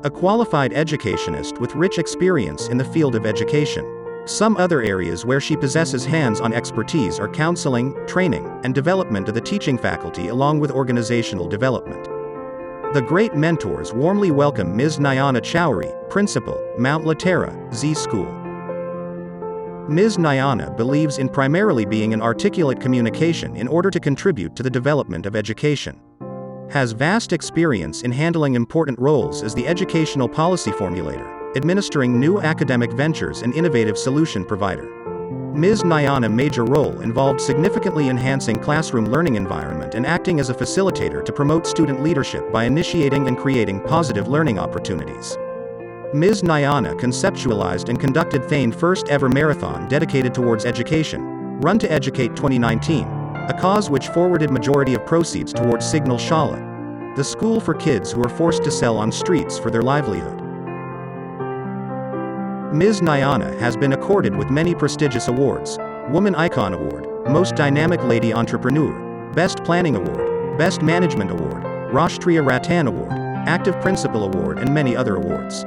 a qualified educationist with rich experience in the field of education. Some other areas where she possesses hands-on expertise are counseling, training, and development of the teaching faculty along with organizational development. The great mentors warmly welcome Ms. Nayana Chowre, Principal, Mount Litera, Z School. Ms. Nayana believes in primarily being an articulate communication in order to contribute to the development of education. Has vast experience in handling important roles as the educational policy formulator, administering new academic ventures and innovative solution provider. Ms. Nayana's major role involved significantly enhancing classroom learning environment and acting as a facilitator to promote student leadership by initiating and creating positive learning opportunities. Ms. Nayana conceptualized and conducted Thane's first ever marathon dedicated towards education, Run to Educate 2019, a cause which forwarded majority of proceeds towards Signal Shala, the school for kids who are forced to sell on streets for their livelihood. Ms. Nayana has been accorded with many prestigious awards: Woman Icon Award, Most Dynamic Lady Entrepreneur, Best Planning Award, Best Management Award, Rashtriya Ratan Award, Active Principal Award and many other awards.